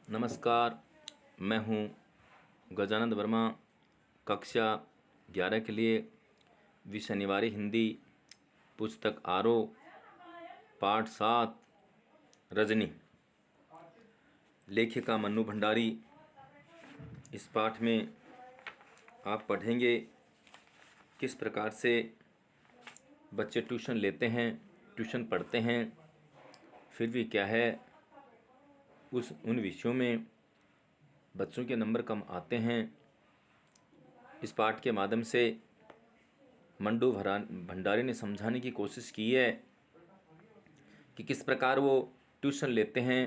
नमस्कार। मैं हूँ गजानंद वर्मा। कक्षा 11 के लिए विषय निवारी हिंदी, पुस्तक आरोह, पाठ 7, रजनी, लेखिका मन्नू भंडारी। इस पाठ में आप पढ़ेंगे किस प्रकार से बच्चे ट्यूशन लेते हैं, ट्यूशन पढ़ते हैं, फिर भी क्या है उन विषयों में बच्चों के नंबर कम आते हैं। इस पाठ के माध्यम से मन्नू भंडारी ने समझाने की कोशिश की है कि किस प्रकार वो ट्यूशन लेते हैं,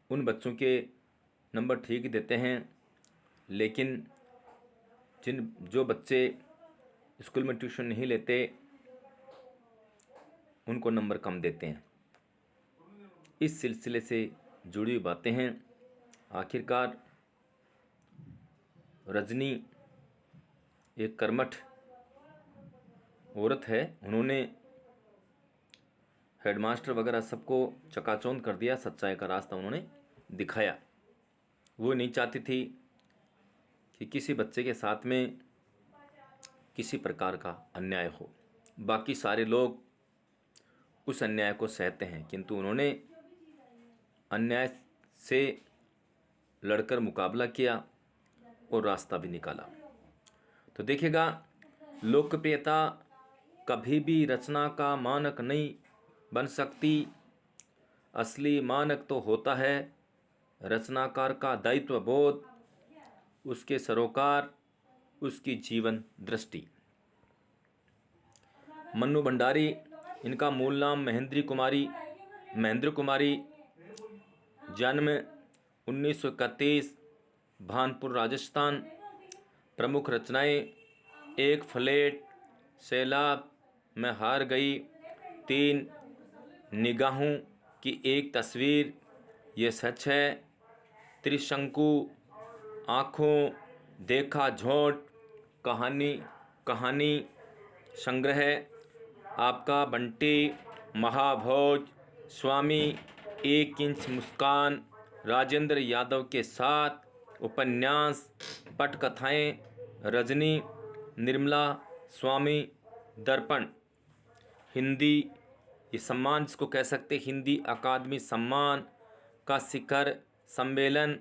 उन बच्चों के नंबर ठीक देते हैं, लेकिन जो बच्चे स्कूल में ट्यूशन नहीं लेते उनको नंबर कम देते हैं। इस सिलसिले से जुड़ी हुई बातें हैं। आखिरकार रजनी एक कर्मठ औरत है। उन्होंने हेडमास्टर वगैरह सबको चकाचौंध कर दिया, सच्चाई का रास्ता उन्होंने दिखाया। वो नहीं चाहती थी कि किसी बच्चे के साथ में किसी प्रकार का अन्याय हो। बाकी सारे लोग उस अन्याय को सहते हैं, किंतु उन्होंने अन्याय से लड़कर मुकाबला किया और रास्ता भी निकाला। तो देखिएगा, लोकप्रियता कभी भी रचना का मानक नहीं बन सकती। असली मानक तो होता है रचनाकार का दायित्व बोध, उसके सरोकार, उसकी जीवन दृष्टि। मन्नू भंडारी, इनका मूल नाम महेंद्र कुमारी, जन्म 1931, भानपुर, राजस्थान। प्रमुख रचनाएं: एक फ्लैट, सैलाब, मैं हार गई, 3 निगाहों की एक तस्वीर, ये सच है, त्रिशंकु, आँखों, देखा झोंट, कहानी संग्रह, आपका बंटी, महाभोज, स्वामी, 1 इंच मुस्कान, राजेंद्र यादव के साथ, उपन्यास, पटकथाएं, रजनी, निर्मला, स्वामी, दर्पण। हिंदी, ये सम्मान जिसको कह सकते हिंदी अकादमी सम्मान का शिखर सम्मेलन,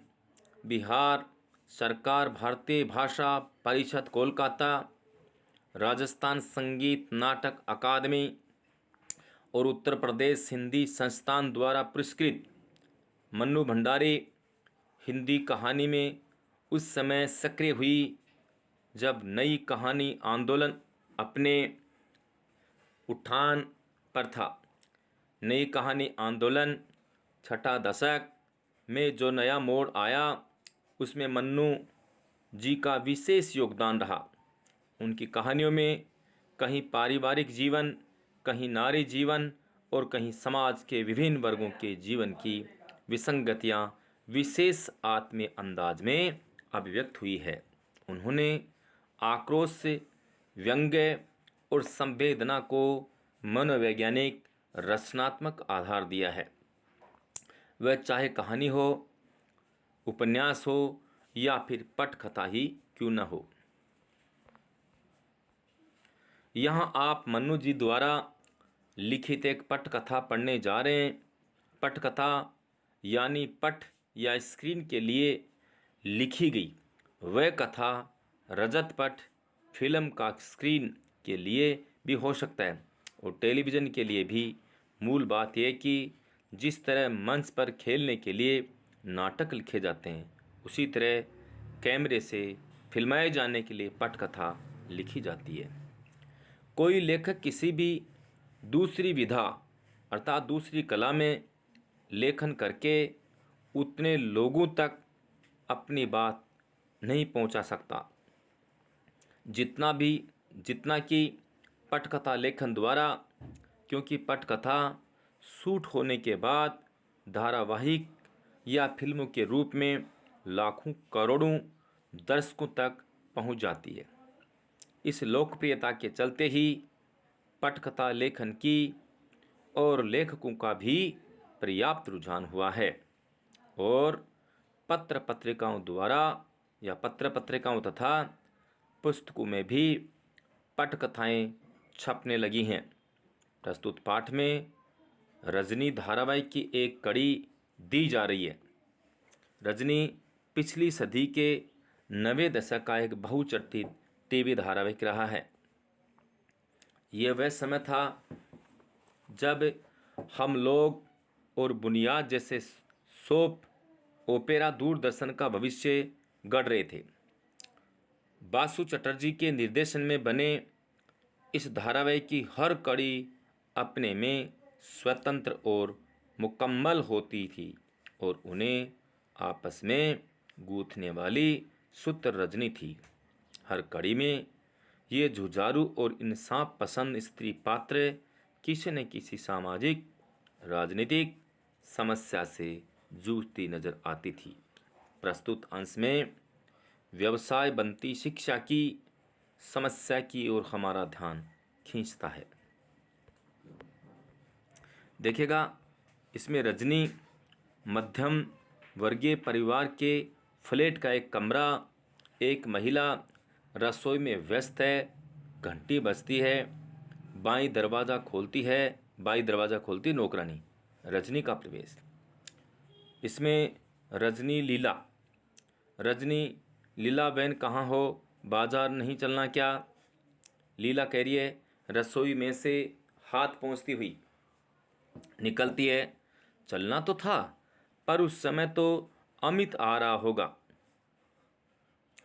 बिहार सरकार, भारतीय भाषा परिषद कोलकाता, राजस्थान संगीत नाटक अकादमी और उत्तर प्रदेश हिंदी संस्थान द्वारा पुरस्कृत। मन्नू भंडारी हिंदी कहानी में उस समय सक्रिय हुई जब नई कहानी आंदोलन अपने उठान पर था। नई कहानी आंदोलन छठा दशक में जो नया मोड़ आया, उसमें मन्नू जी का विशेष योगदान रहा। उनकी कहानियों में कहीं पारिवारिक जीवन, कहीं नारी जीवन और कहीं समाज के विभिन्न वर्गों के जीवन की विसंगतियाँ विशेष आत्मीय अंदाज में अभिव्यक्त हुई है। उन्होंने आक्रोश से व्यंग्य और संवेदना को मनोवैज्ञानिक रचनात्मक आधार दिया है। वह चाहे कहानी हो, उपन्यास हो या फिर पटकथा ही क्यों न हो। यहाँ आप मन्नू जी द्वारा लिखित एक पटकथा पढ़ने जा रहे हैं। पटकथा यानी पट या स्क्रीन के लिए लिखी गई वह कथा रजत पट फिल्म का स्क्रीन के लिए भी हो सकता है और टेलीविज़न के लिए भी। मूल बात यह कि जिस तरह मंच पर खेलने के लिए नाटक लिखे जाते हैं, उसी तरह कैमरे से फिल्माए जाने के लिए पटकथा लिखी जाती है। कोई लेखक किसी भी दूसरी विधा अर्थात दूसरी कला में लेखन करके उतने लोगों तक अपनी बात नहीं पहुंचा सकता जितना कि पटकथा लेखन द्वारा, क्योंकि पटकथा शूट होने के बाद धारावाहिक या फिल्मों के रूप में लाखों करोड़ों दर्शकों तक पहुंच जाती है। इस लोकप्रियता के चलते ही पटकथा लेखन की और लेखकों का भी पर्याप्त रुझान हुआ है। और पत्र पत्रिकाओं द्वारा या पत्र पत्रिकाओं तथा पुस्तकों में भी पटकथाएं छपने लगी हैं। प्रस्तुत पाठ में रजनी धारावाहिक की एक कड़ी दी जा रही है। रजनी पिछली सदी के 90 दशक का एक बहुचर्चित टीवी धारावाहिक रहा है। यह वह समय था जब हम लोग और बुनियाद जैसे सोप ओपेरा दूरदर्शन का भविष्य गढ़ रहे थे। बासु चटर्जी के निर्देशन में बने इस धारावाहिक की हर कड़ी अपने में स्वतंत्र और मुकम्मल होती थी और उन्हें आपस में गूंथने वाली सूत्र रजनी थी। हर कड़ी में ये जुझारू और इंसाफ पसंद स्त्री पात्र किसी न किसी सामाजिक राजनीतिक समस्या से जूझती नजर आती थी। प्रस्तुत अंश में व्यवसाय बनती शिक्षा की समस्या की ओर हमारा ध्यान खींचता है। देखिएगा, इसमें रजनी मध्यम वर्गीय परिवार के फ्लैट का एक कमरा, एक महिला रसोई में व्यस्त है, घंटी बजती है, बाई दरवाज़ा खोलती नौकरानी, रजनी का प्रवेश। इसमें रजनी लीला बहन कहाँ हो, बाजार नहीं चलना क्या? लीला कह रही है, रसोई में से हाथ पहुँचती हुई निकलती है। चलना तो था, पर उस समय तो अमित आ रहा होगा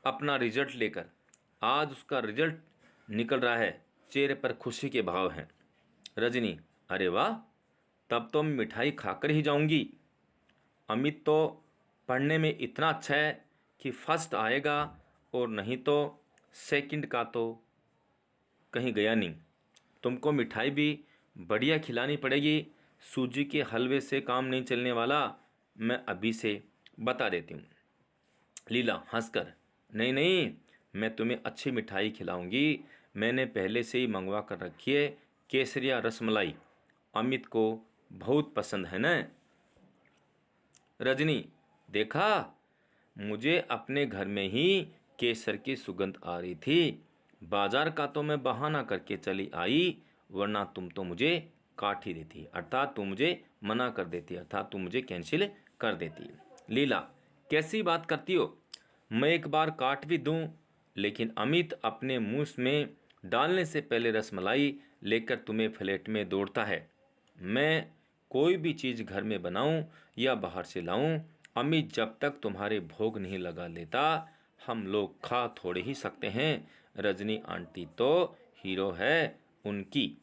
अपना रिजल्ट लेकर। आज उसका रिजल्ट निकल रहा है, चेहरे पर खुशी के भाव हैं। रजनी, अरे वाह, तब तो मैं मिठाई खाकर ही जाऊंगी। अमित तो पढ़ने में इतना अच्छा है कि फर्स्ट आएगा, और नहीं तो सेकंड का तो कहीं गया नहीं। तुमको मिठाई भी बढ़िया खिलानी पड़ेगी, सूजी के हलवे से काम नहीं चलने वाला, मैं अभी से बता देती हूँ। लीला हंसकर, नहीं नहीं, मैं तुम्हें अच्छी मिठाई खिलाऊंगी, मैंने पहले से ही मंगवा कर रखी है, केसरिया रसमलाई, अमित को बहुत पसंद है न। रजनी, देखा, मुझे अपने घर में ही केसर की सुगंध आ रही थी। बाजार का तो मैं बहाना करके चली आई, वरना तुम तो मुझे काट ही देती, अर्थात तुम मुझे मना कर देती, अर्थात तुम मुझे कैंसिल कर देती। लीला, कैसी बात करती हो, मैं एक बार काट भी दूं, लेकिन अमित अपने मुंह में डालने से पहले रसमलाई लेकर तुम्हें फ्लैट में दौड़ता है। मैं कोई भी चीज़ घर में बनाऊं या बाहर से लाऊं, अमित जब तक तुम्हारे भोग नहीं लगा लेता, हम लोग खा थोड़े ही सकते हैं। रजनी आंटी तो हीरो है उनकी।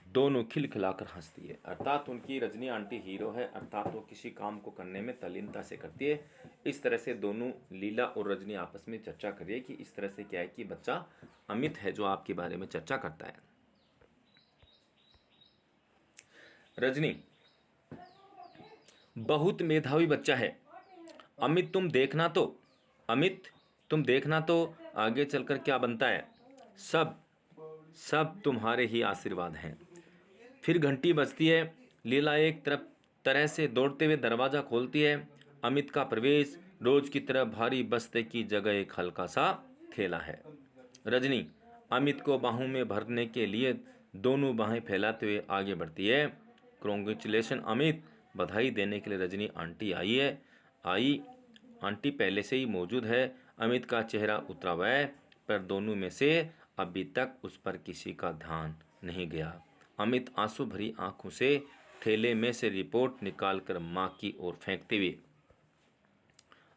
दोनों खिलखिलाकर हंसती है, अर्थात उनकी रजनी आंटी हीरो है, अर्थात वो किसी काम को करने में तल्लीनता से करती है। इस तरह से दोनों लीला और रजनी आपस में चर्चा कर रही है कि इस तरह से क्या है कि बच्चा अमित है जो आपके बारे में चर्चा करता है। रजनी, बहुत मेधावी बच्चा है। अमित तुम देखना तो आगे चलकर क्या बनता है। सब सब तुम्हारे ही आशीर्वाद हैं। फिर घंटी बजती है। लीला एक तरह से दौड़ते हुए दरवाज़ा खोलती है। अमित का प्रवेश। रोज की तरह भारी बस्ते की जगह एक हल्का सा थैला है। रजनी अमित को बाहों में भरने के लिए दोनों बाहें फैलाते हुए आगे बढ़ती है। कॉन्ग्रेचुलेशन अमित, बधाई देने के लिए रजनी आंटी आई। आंटी पहले से ही मौजूद है। अमित का चेहरा उतरा हुआ है, पर दोनों में से अभी तक उस पर किसी का ध्यान नहीं गया। अमित आंसू भरी आंखों से थैले में से रिपोर्ट निकालकर माँ की ओर फेंकते हुए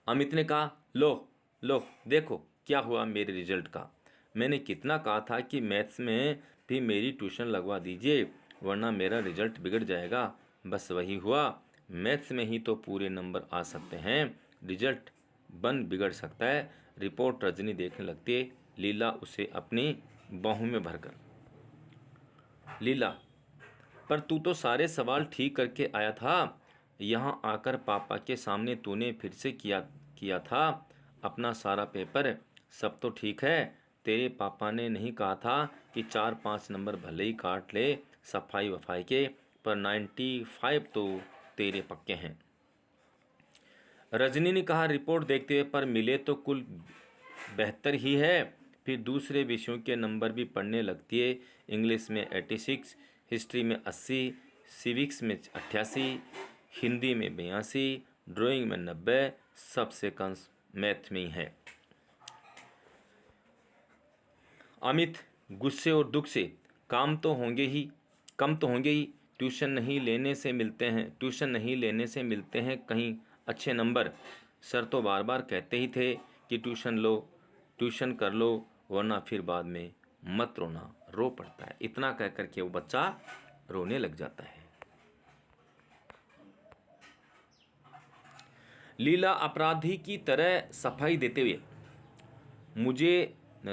अमित ने कहा, लो देखो क्या हुआ मेरे रिजल्ट का। मैंने कितना कहा था कि मैथ्स में भी मेरी ट्यूशन लगवा दीजिए, वरना मेरा रिजल्ट बिगड़ जाएगा। बस वही हुआ। मैथ्स में ही तो पूरे नंबर आ सकते हैं, रिजल्ट बिगड़ सकता है। रिपोर्ट रजनी देखने लगती है, लीला उसे अपनी बाहों में भरकर। लीला, पर तू तो सारे सवाल ठीक करके आया था। यहाँ आकर पापा के सामने तूने फिर से किया था अपना सारा पेपर। सब तो ठीक है। तेरे पापा ने नहीं कहा था कि 4-5 नंबर भले ही काट ले सफाई वफाई के, पर 95 तो तेरे पक्के हैं। रजनी ने कहा, रिपोर्ट देखते हुए पर मिले तो कुल बेहतर ही है। फिर दूसरे विषयों के नंबर भी पढ़ने लगती है। इंग्लिश में 86, हिस्ट्री में 80, सिविक्स में 88, हिंदी में 82, ड्राइंग में 90, सबसे कम मैथ में ही है। अमित गुस्से और दुख से, कम तो होंगे ही। ट्यूशन नहीं लेने से मिलते हैं कहीं अच्छे नंबर। सर तो बार बार कहते ही थे कि ट्यूशन कर लो, वरना फिर बाद में मत रोना, रो पड़ता है। इतना कह कर के वो बच्चा रोने लग जाता है। लीला अपराधी की तरह सफाई देते हुए,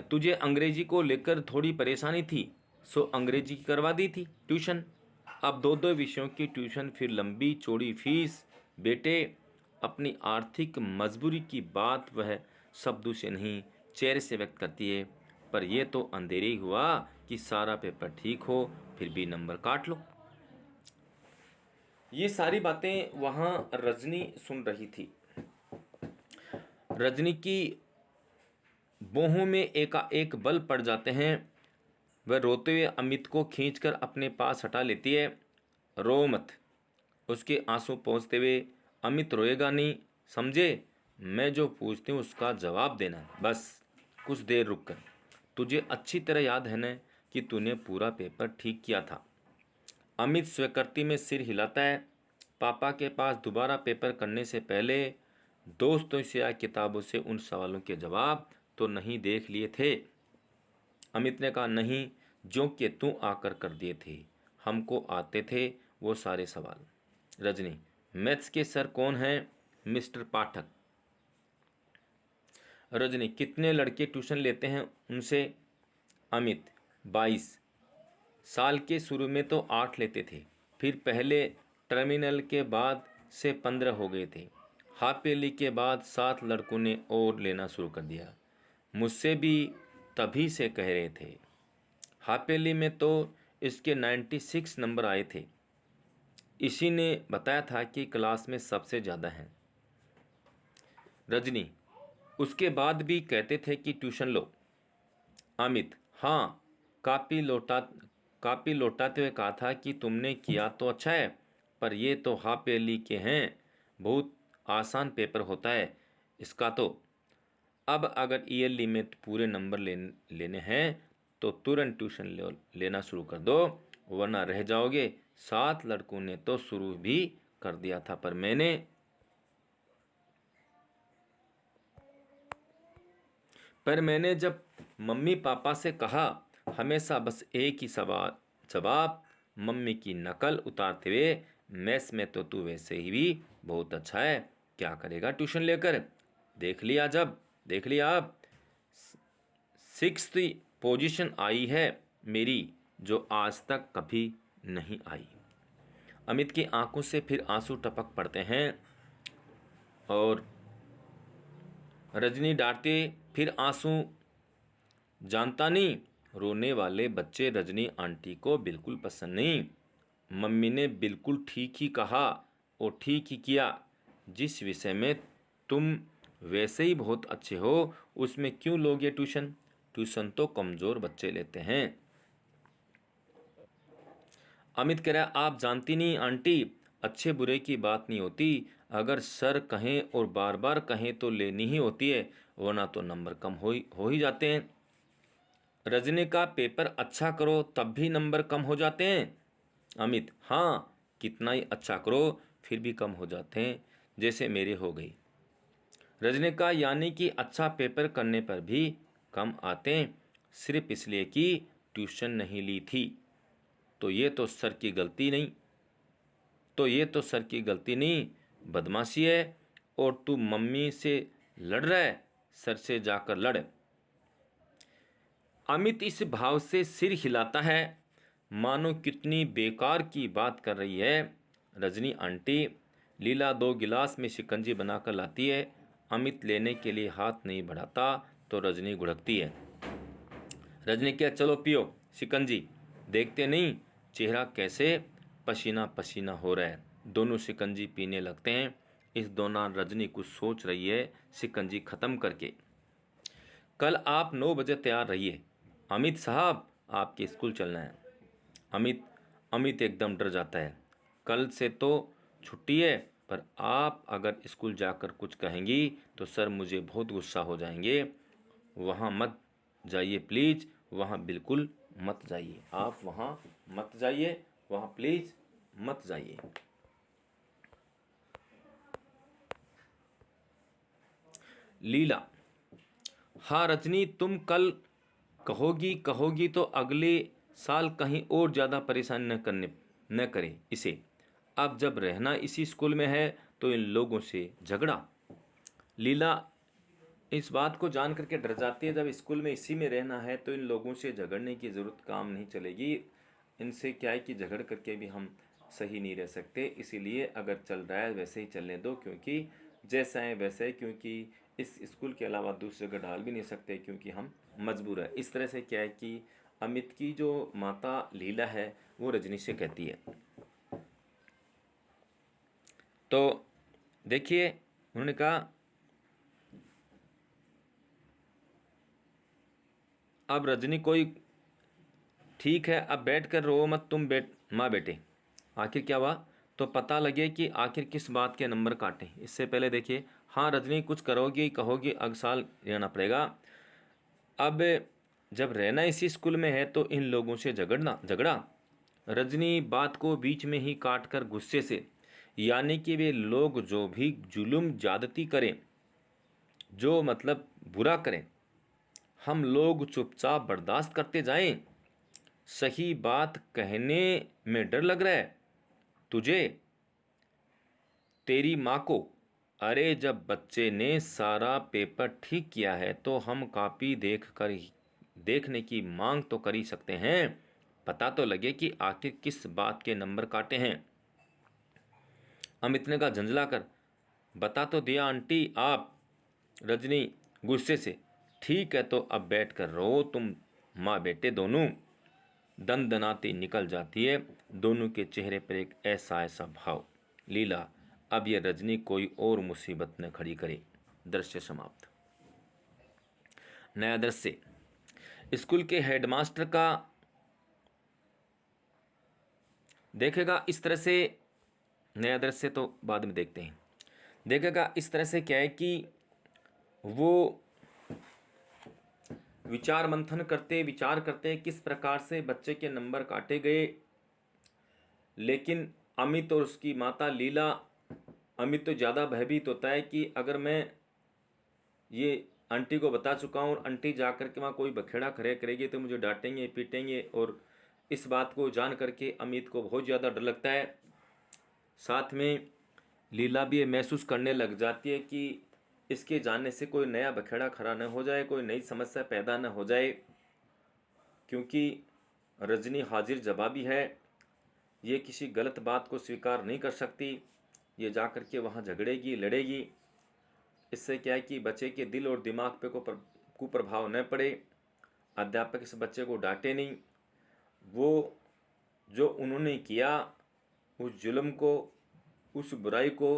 तुझे अंग्रेजी को लेकर थोड़ी परेशानी थी, सो अंग्रेजी की करवा दी थी ट्यूशन। अब दो दो विषयों की ट्यूशन, फिर लंबी चौड़ी फीस। बेटे, अपनी आर्थिक मजबूरी की बात वह शब्दों से नहीं, चेहरे से व्यक्त करती है। पर यह तो अंधेरे ही हुआ कि सारा पेपर ठीक हो, फिर भी नंबर काट लो। ये सारी बातें वहाँ रजनी सुन रही थी। रजनी की बाहों में एकाएक बल पड़ जाते हैं। वह रोते हुए अमित को खींचकर अपने पास हटा लेती है। रो मत, उसके आंसू पोंछते हुए। अमित रोएगा नहीं, समझे? मैं जो पूछती हूँ उसका जवाब देना, बस कुछ देर रुक कर। तुझे अच्छी तरह याद है न कि तूने पूरा पेपर ठीक किया था। अमित स्वीकृति में सिर हिलाता है। पापा के पास दोबारा पेपर करने से पहले दोस्तों से या किताबों से उन सवालों के जवाब तो नहीं देख लिए थे? अमित ने कहा, नहीं, जो कि तू आकर कर दिए थे। हमको आते थे वो सारे सवाल। रजनी, मैथ्स के सर कौन हैं? मिस्टर पाठक। रजनी, कितने लड़के ट्यूशन लेते हैं उनसे? अमित, 22। साल के शुरू में तो 8 लेते थे, फिर पहले टर्मिनल के बाद से 15 हो गए थे। हाफ ईयरली के बाद 7 लड़कों ने और लेना शुरू कर दिया। मुझसे भी तभी से कह रहे थे। हाफ ईयरली में तो इसके 96 नंबर आए थे। इसी ने बताया था कि क्लास में सबसे ज़्यादा हैं। रजनी, उसके बाद भी कहते थे कि ट्यूशन लो। अमित, हाँ, कापी लौटाते हुए कहा था कि तुमने किया तो अच्छा है, पर ये तो हाफ ईयरली के हैं, बहुत आसान पेपर होता है इसका तो। अब अगर ईयरली में पूरे नंबर लेने हैं तो तुरंत ट्यूशन लेना शुरू कर दो, वरना रह जाओगे। 7 लड़कों ने तो शुरू भी कर दिया था, पर मैंने जब मम्मी पापा से कहा, हमेशा बस एक ही सवाल जवाब, मम्मी की नकल उतारते हुए, मैथ्स में तो तू वैसे ही भी बहुत अच्छा है, क्या करेगा ट्यूशन लेकर? देख लिया अब 6th पोजीशन आई है मेरी, जो आज तक कभी नहीं आई। अमित की आंखों से फिर आंसू टपक पड़ते हैं और रजनी डांटते, फिर आंसू? जानता नहीं, रोने वाले बच्चे रजनी आंटी को बिल्कुल पसंद नहीं। मम्मी ने बिल्कुल ठीक ही कहा और ठीक ही किया। जिस विषय में तुम वैसे ही बहुत अच्छे हो, उसमें क्यों लोगे ट्यूशन? ट्यूशन तो कमज़ोर बच्चे लेते हैं। अमित कह रहा, आप जानती नहीं आंटी, अच्छे बुरे की बात नहीं होती। अगर सर कहें और बार बार कहें तो लेनी ही होती है, वरना तो नंबर कम हो ही जाते हैं। रजनी का पेपर अच्छा करो तब भी नंबर कम हो जाते हैं। अमित, हाँ, कितना ही अच्छा करो फिर भी कम हो जाते हैं, जैसे मेरे हो गई। रजनी का, यानी कि अच्छा पेपर करने पर भी कम आते हैं, सिर्फ इसलिए कि ट्यूशन नहीं ली थी। तो ये तो सर की गलती नहीं, बदमाशी है। और तू मम्मी से लड़ रहा है, सर से जाकर लड़। अमित इस भाव से सिर हिलाता है मानो कितनी बेकार की बात कर रही है। रजनी आंटी, लीला 2 गिलास में शिकंजी बनाकर लाती है। अमित लेने के लिए हाथ नहीं बढ़ाता तो रजनी घुड़कती है। रजनी क्या, चलो पियो शिकंजी, देखते नहीं चेहरा कैसे पसीना पसीना हो रहा है। दोनों शिकंजी पीने लगते हैं। इस दौरान रजनी कुछ सोच रही है। शिकंजी खत्म करके, कल आप 9 बजे तैयार रहिए। अमित साहब, आपके स्कूल चलना है। अमित अमित एकदम डर जाता है। कल से तो छुट्टी है, पर आप अगर स्कूल जाकर कुछ कहेंगी तो सर मुझे बहुत गुस्सा हो जाएंगे। वहाँ मत जाइए प्लीज़, वहाँ बिल्कुल मत जाइए। आप वहाँ मत जाइए, वहाँ प्लीज़ मत जाइए। लीला, हाँ रजनी, तुम कल कहोगी कहोगी तो अगले साल कहीं और ज़्यादा परेशान न करे इसे। अब जब रहना इसी स्कूल में है तो इन लोगों से झगड़ा। लीला इस बात को जान करके डर जाती है, जब स्कूल में इसी में रहना है तो इन लोगों से झगड़ने की ज़रूरत काम नहीं चलेगी। इनसे क्या है कि झगड़ करके भी हम सही नहीं रह सकते, इसीलिए अगर चल रहा है वैसे ही चलने दो, क्योंकि जैसा है वैसा है, क्योंकि इस स्कूल के अलावा दूसरी जगह डाल भी नहीं सकते, क्योंकि हम मजबूर है। इस तरह से क्या है कि अमित की जो माता लीला है वो रजनी से कहती है। तो देखिए, उन्होंने कहा अब रजनी कोई ठीक है, अब बैठ कर रो मत तुम माँ बेटे। आखिर क्या हुआ, तो पता लगे कि आखिर किस बात के नंबर काटे। इससे पहले देखिए, हाँ रजनी कुछ करोगी कहोगी अगले साल रहना पड़ेगा। अब जब रहना इसी स्कूल में है तो इन लोगों से झगड़ा। रजनी बात को बीच में ही काट कर गुस्से से, यानी कि वे लोग जो भी जुल्म ज्यादती करें, जो मतलब बुरा करें, हम लोग चुपचाप बर्दाश्त करते जाएं। सही बात कहने में डर लग रहा है तुझे, तेरी माँ को। अरे जब बच्चे ने सारा पेपर ठीक किया है तो हम कॉपी देखने की मांग तो कर ही सकते हैं। पता तो लगे कि आखिर किस बात के नंबर काटे हैं। अमित ने कहा झंझला कर, बता तो दिया आंटी आप। रजनी गुस्से से, ठीक है तो अब बैठ कर रो तुम माँ बेटे दोनों। दनदनाती निकल जाती है। दोनों के चेहरे पर एक ऐसा ऐसा भाव। लीला, अब यह रजनी कोई और मुसीबत न खड़ी करे। दृश्य समाप्त। नया दृश्य, स्कूल के हेडमास्टर का देखेगा इस तरह से। नया दृश्य तो बाद में देखते हैं। देखेगा इस तरह से क्या है कि वो विचार करते किस प्रकार से बच्चे के नंबर काटे गए। लेकिन अमित और उसकी माता लीला, अमित तो ज़्यादा भयभीत होता है कि अगर मैं ये आंटी को बता चुका हूँ और आंटी जा कर के वहाँ कोई बखेड़ा खड़े करेगी तो मुझे डांटेंगे पीटेंगे, और इस बात को जान करके अमित को बहुत ज़्यादा डर लगता है। साथ में लीला भी ये महसूस करने लग जाती है कि इसके जाने से कोई नया बखेड़ा खड़ा न हो जाए, कोई नई समस्या पैदा न हो जाए, क्योंकि रजनी हाजिर जवाबी है। ये किसी गलत बात को स्वीकार नहीं कर सकती। ये जा कर के वहाँ झगड़ेगी लड़ेगी। इससे क्या है कि बच्चे के दिल और दिमाग पे कुप्रभाव न पड़े। अध्यापक इस बच्चे को डांटे नहीं। वो जो उन्होंने किया उस जुल्म को, उस बुराई को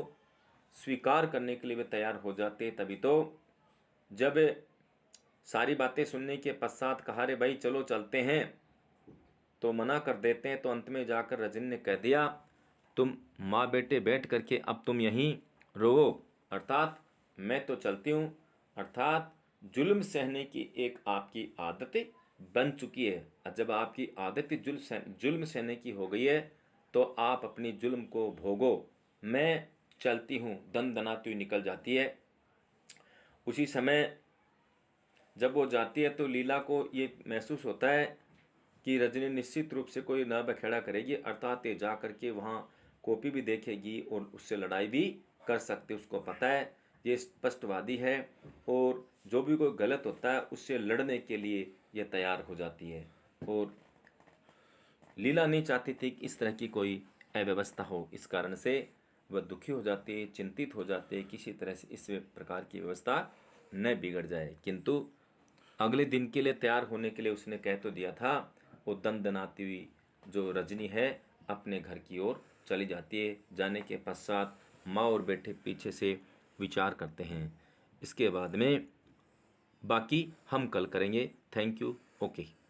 स्वीकार करने के लिए वे तैयार हो जाते। तभी तो जब सारी बातें सुनने के पश्चात कहा रे भाई चलो चलते हैं, तो मना कर देते हैं। तो अंत में जाकर रजनी ने कह दिया तुम माँ बेटे बैठ करके अब तुम यहीं रोओ, अर्थात मैं तो चलती हूँ। अर्थात जुल्म सहने की एक आपकी आदत बन चुकी है। और जब आपकी आदत जुल्म सहने की हो गई है तो आप अपनी जुल्म को भोगो, मैं चलती हूँ। दनाती हुई निकल जाती है। उसी समय जब वो जाती है तो लीला को ये महसूस होता है कि रजनी निश्चित रूप से कोई नया बखेड़ा करेगी, अर्थात ये जा करके वहाँ कॉपी भी देखेगी और उससे लड़ाई भी कर सकती। उसको पता है ये स्पष्टवादी है और जो भी कोई गलत होता है उससे लड़ने के लिए ये तैयार हो जाती है। और लीला नहीं चाहती थी कि इस तरह की कोई अव्यवस्था हो, इस कारण से वह दुखी हो जाती है, चिंतित हो जाती है, किसी तरह से इस प्रकार की व्यवस्था न बिगड़ जाए। किंतु अगले दिन के लिए तैयार होने के लिए उसने कह तो दिया था। वो दनाती हुई जो रजनी है अपने घर की ओर चली जाती है। जाने के पश्चात माँ और बेटे पीछे से विचार करते हैं। इसके बाद में बाकी हम कल करेंगे। Thank you. ओके।